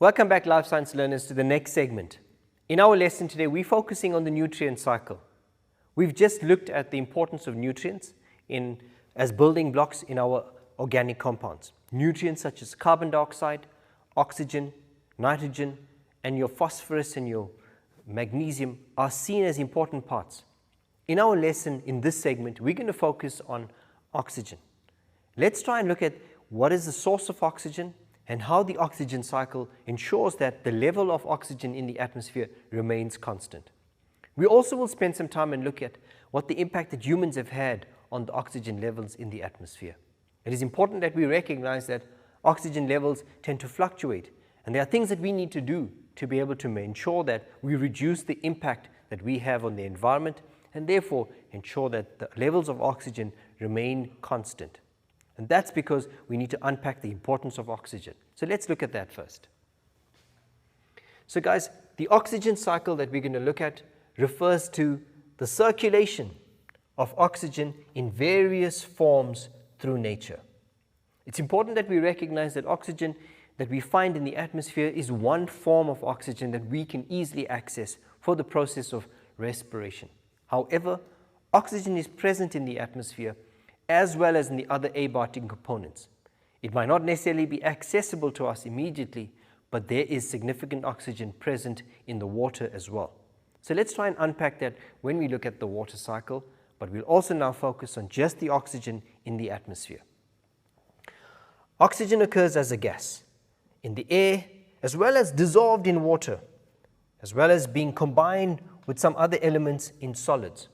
Welcome back, life science learners, to the next segment. In our lesson today, we're focusing on the nutrient cycle. We've just looked at the importance of nutrients as building blocks in our organic compounds. Nutrients such as carbon dioxide, oxygen, nitrogen, and your phosphorus and your magnesium are seen as important parts. In our lesson, in this segment, we're going to focus on oxygen. Let's try and look at what is the source of oxygen and how the oxygen cycle ensures that the level of oxygen in the atmosphere remains constant. We also will spend some time and look at what the impact that humans have had on the oxygen levels in the atmosphere. It is important that we recognize that oxygen levels tend to fluctuate, and there are things that we need to do to be able to ensure that we reduce the impact that we have on the environment and therefore ensure that the levels of oxygen remain constant. And that's because we need to unpack the importance of oxygen. So let's look at that first. So guys, the oxygen cycle that we're going to look at refers to the circulation of oxygen in various forms through nature. It's important that we recognize that oxygen that we find in the atmosphere is one form of oxygen that we can easily access for the process of respiration. However, oxygen is present in the atmosphere as well as in the other abiotic components. It might not necessarily be accessible to us immediately, but there is significant oxygen present in the water as well. So let's try and unpack that when we look at the water cycle, but we'll also now focus on just the oxygen in the atmosphere. Oxygen occurs as a gas in the air, as well as dissolved in water, as well as being combined with some other elements in solids.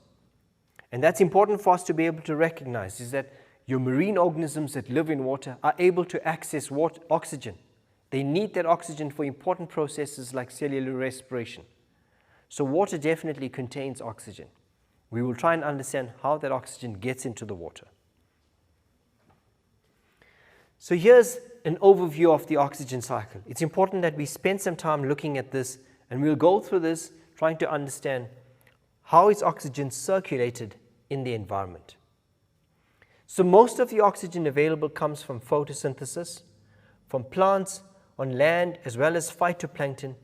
And that's important for us to be able to recognize, is that your marine organisms that live in water are able to access oxygen. They need that oxygen for important processes like cellular respiration. So water definitely contains oxygen. We will try and understand how that oxygen gets into the water. So here's an overview of the oxygen cycle. It's important that we spend some time looking at this, and we'll go through this trying to understand how is oxygen circulated in the environment. So most of the oxygen available comes from photosynthesis, from plants on land, as well as phytoplankton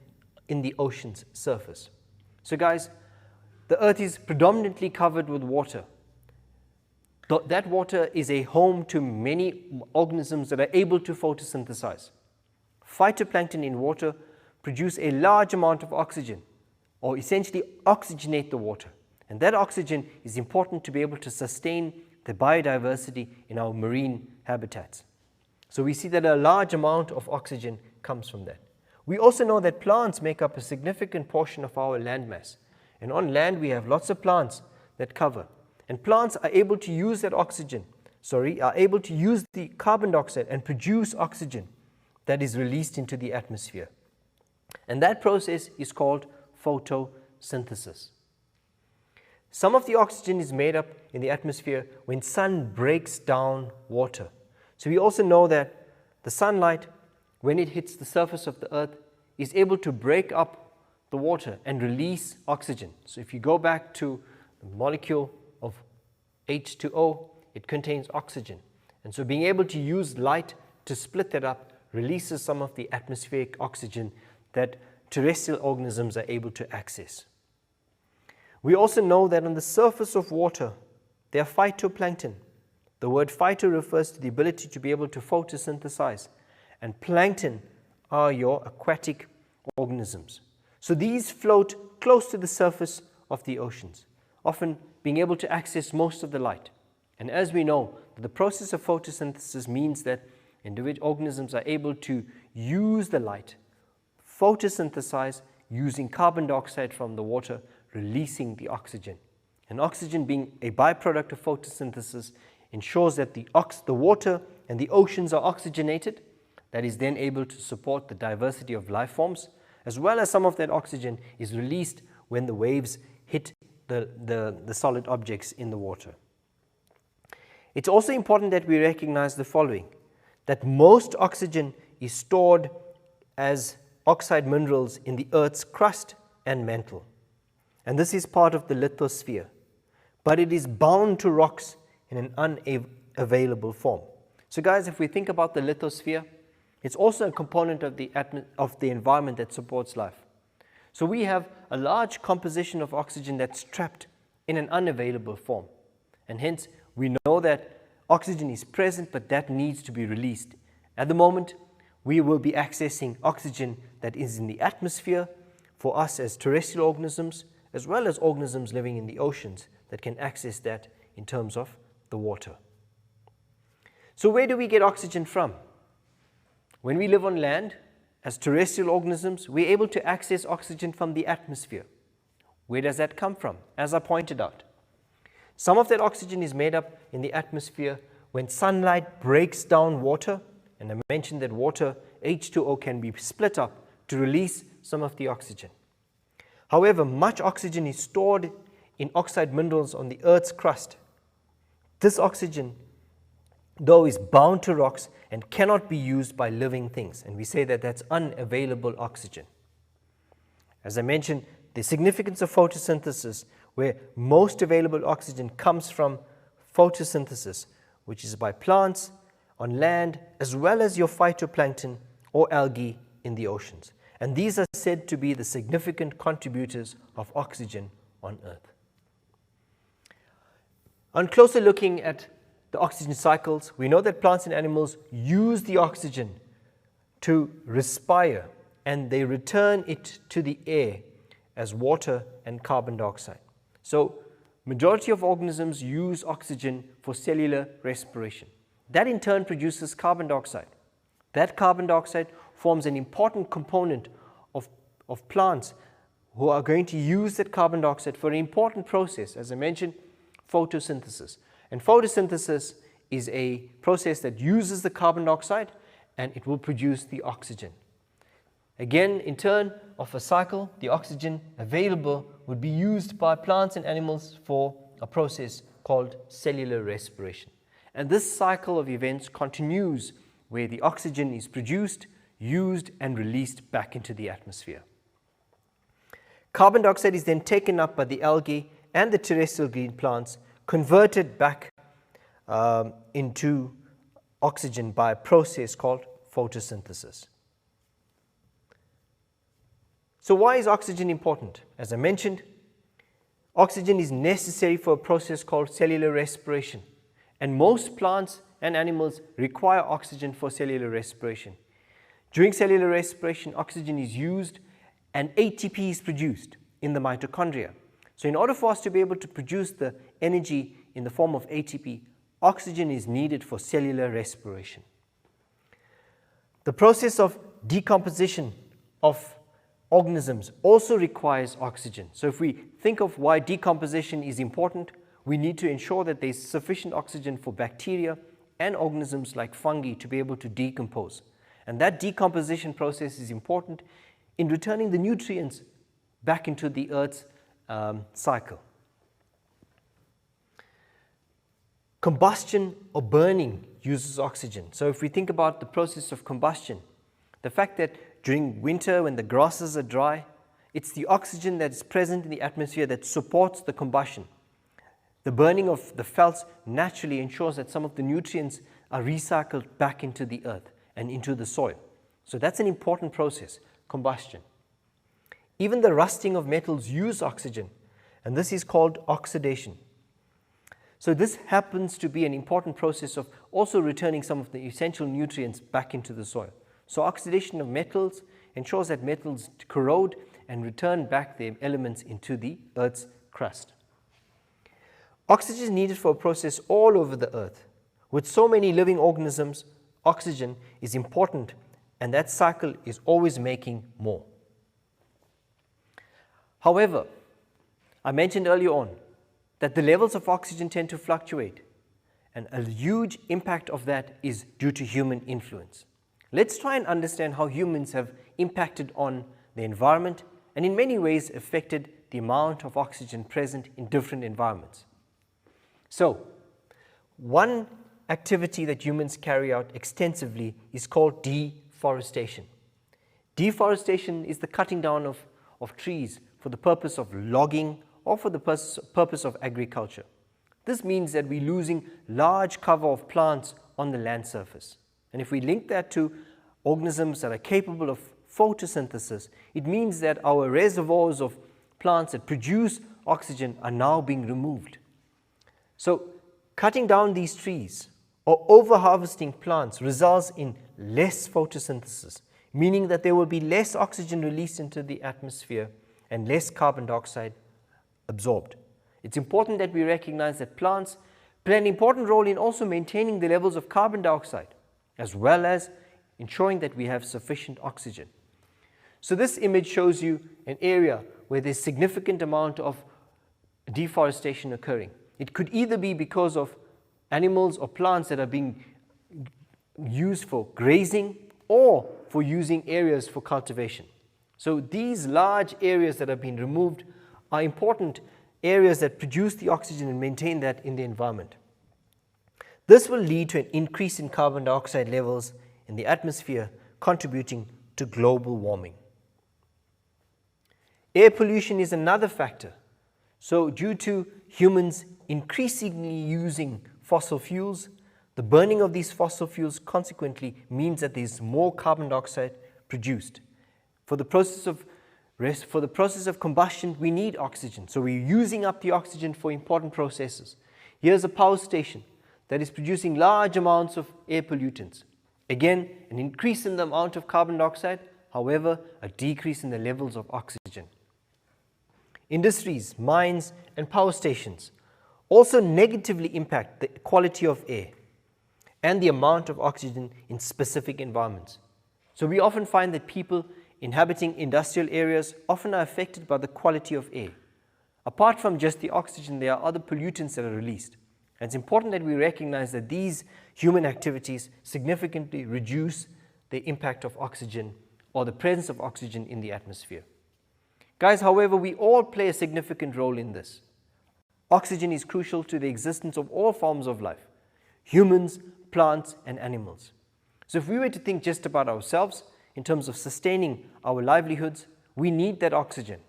in the ocean's surface. So guys, the earth is predominantly covered with water. That water is a home to many organisms that are able to photosynthesize. Phytoplankton in water produce a large amount of oxygen, or essentially oxygenate the water. And that oxygen is important to be able to sustain the biodiversity in our marine habitats. So we see that a large amount of oxygen comes from that. We also know that plants make up a significant portion of our landmass. And on land we have lots of plants that cover. And plants are able to use that oxygen, are able to use the carbon dioxide and produce oxygen that is released into the atmosphere. And that process is called photosynthesis. Some of the oxygen is made up in the atmosphere when sun breaks down water. So we also know that the sunlight, when it hits the surface of the earth, is able to break up the water and release oxygen. So if you go back to the molecule of H2O, it contains oxygen. And so being able to use light to split that up releases some of the atmospheric oxygen that terrestrial organisms are able to access. We also know that on the surface of water, there are phytoplankton. The word phyto refers to the ability to be able to photosynthesize, and plankton are your aquatic organisms. So these float close to the surface of the oceans, often being able to access most of the light. And as we know, the process of photosynthesis means that individual organisms are able to use the light, photosynthesize using carbon dioxide from the water, releasing the oxygen. And oxygen, being a byproduct of photosynthesis, ensures that the water and the oceans are oxygenated. That is then able to support the diversity of life forms, as well as some of that oxygen is released when the waves hit the solid objects in the water. It's also important that we recognize the following, that most oxygen is stored as oxide minerals in the Earth's crust and mantle. And this is part of the lithosphere, but it is bound to rocks in an unavailable form. So guys, if we think about the lithosphere, It's also a component of the environment that supports life. So we have a large composition of oxygen that's trapped in an unavailable form. And hence, we know that oxygen is present, but that needs to be released. At the moment, we will be accessing oxygen that is in the atmosphere for us as terrestrial organisms, as well as organisms living in the oceans that can access that in terms of the water. So where do we get oxygen from? When we live on land, as terrestrial organisms, we're able to access oxygen from the atmosphere. Where does that come from? As I pointed out, some of that oxygen is made up in the atmosphere when sunlight breaks down water, and I mentioned that water, H2O, can be split up to release some of the oxygen. However, much oxygen is stored in oxide minerals on the Earth's crust. This oxygen, though, is bound to rocks and cannot be used by living things, and we say that that's unavailable oxygen. As I mentioned, the significance of photosynthesis, where most available oxygen comes from photosynthesis, which is by plants on land, as well as your phytoplankton or algae in the oceans. And these are said to be the significant contributors of oxygen on Earth. On closer looking at the oxygen cycles, we know that plants and animals use the oxygen to respire, and they return it to the air as water and carbon dioxide. So, majority of organisms use oxygen for cellular respiration. That in turn produces carbon dioxide. That carbon dioxide forms an important component of plants who are going to use that carbon dioxide for an important process, as I mentioned, photosynthesis. And photosynthesis is a process that uses the carbon dioxide and it will produce the oxygen. Again, in turn of a cycle, the oxygen available would be used by plants and animals for a process called cellular respiration. And this cycle of events continues where the oxygen is produced, used, and released back into the atmosphere. Carbon dioxide is then taken up by the algae and the terrestrial green plants, converted back into oxygen by a process called photosynthesis. So why is oxygen important? As I mentioned, oxygen is necessary for a process called cellular respiration. And most plants and animals require oxygen for cellular respiration. During cellular respiration, oxygen is used and ATP is produced in the mitochondria. So in order for us to be able to produce the energy in the form of ATP, oxygen is needed for cellular respiration. The process of decomposition of organisms also requires oxygen. So if we think of why decomposition is important, we need to ensure that there's sufficient oxygen for bacteria and organisms like fungi to be able to decompose. And that decomposition process is important in returning the nutrients back into the Earth's cycle. Combustion or burning uses oxygen. So if we think about the process of combustion, the fact that during winter when the grasses are dry, it's the oxygen that is present in the atmosphere that supports the combustion. The burning of the felts naturally ensures that some of the nutrients are recycled back into the earth and into the soil. So that's an important process, combustion. Even the rusting of metals use oxygen, and this is called oxidation. So this happens to be an important process of also returning some of the essential nutrients back into the soil. So oxidation of metals ensures that metals corrode and return back their elements into the Earth's crust. Oxygen is needed for a process all over the Earth. With so many living organisms, oxygen is important, and that cycle is always making more. However, I mentioned earlier on that the levels of oxygen tend to fluctuate, and a huge impact of that is due to human influence. Let's try and understand how humans have impacted on the environment and in many ways affected the amount of oxygen present in different environments. So, one activity that humans carry out extensively is called deforestation. Deforestation is the cutting down of trees for the purpose of logging or for the purpose of agriculture. This means that we're losing large cover of plants on the land surface. And if we link that to organisms that are capable of photosynthesis, it means that our reservoirs of plants that produce oxygen are now being removed. So cutting down these trees or over-harvesting plants results in less photosynthesis, meaning that there will be less oxygen released into the atmosphere and less carbon dioxide absorbed. It's important that we recognize that plants play an important role in also maintaining the levels of carbon dioxide, as well as ensuring that we have sufficient oxygen. So this image shows you an area where there's significant amount of deforestation occurring. It could either be because of animals or plants that are being used for grazing or for using areas for cultivation. So these large areas that have been removed are important areas that produce the oxygen and maintain that in the environment. This will lead to an increase in carbon dioxide levels in the atmosphere, contributing to global warming. Air pollution is another factor. So due to humans increasingly using fossil fuels, the burning of these fossil fuels consequently means that there's more carbon dioxide produced. For the process of combustion, we need oxygen. So we're using up the oxygen for important processes. Here's a power station that is producing large amounts of air pollutants. Again, an increase in the amount of carbon dioxide, however, a decrease in the levels of oxygen. Industries, mines, and power stations also negatively impact the quality of air and the amount of oxygen in specific environments. So we often find that people inhabiting industrial areas often are affected by the quality of air. Apart from just the oxygen, there are other pollutants that are released. And it's important that we recognize that these human activities significantly reduce the impact of oxygen or the presence of oxygen in the atmosphere. Guys, however, we all play a significant role in this. Oxygen is crucial to the existence of all forms of life, humans, plants, and animals. So if we were to think just about ourselves in terms of sustaining our livelihoods, we need that oxygen.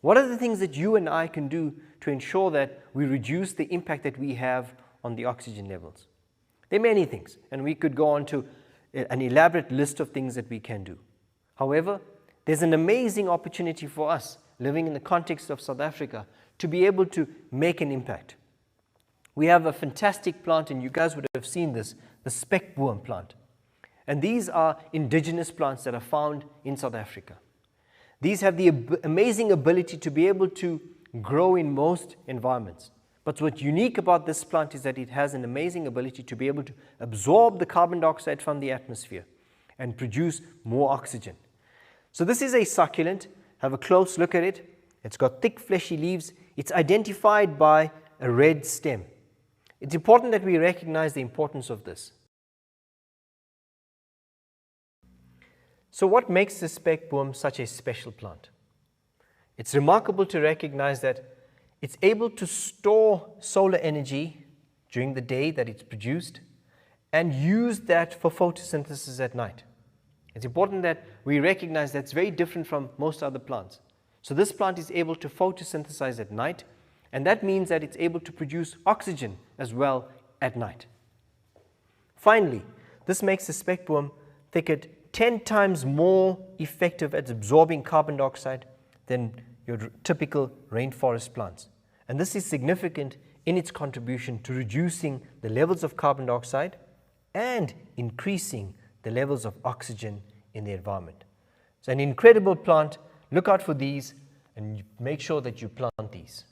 What are the things that you and I can do to ensure that we reduce the impact that we have on the oxygen levels? There are many things, and we could go on to an elaborate list of things that we can do. However, there's an amazing opportunity for us living in the context of South Africa to be able to make an impact. We have a fantastic plant, and you guys would have seen this, the speckboom plant. And these are indigenous plants that are found in South Africa. These have the amazing ability to be able to grow in most environments. But what's unique about this plant is that it has an amazing ability to be able to absorb the carbon dioxide from the atmosphere and produce more oxygen. So this is a succulent. Have a close look at it. It's got thick fleshy leaves. It's identified by a red stem. It's important that we recognize the importance of this. So what makes the speckboom such a special plant? It's remarkable to recognize that it's able to store solar energy during the day that it's produced and use that for photosynthesis at night. It's important that we recognize that's very different from most other plants. So this plant is able to photosynthesize at night, and that means that it's able to produce oxygen as well at night. Finally, this makes the speckboom thicket 10 times more effective at absorbing carbon dioxide than your typical rainforest plants. And this is significant in its contribution to reducing the levels of carbon dioxide and increasing the levels of oxygen in the environment. It's an incredible plant. Look out for these and make sure that you plant these.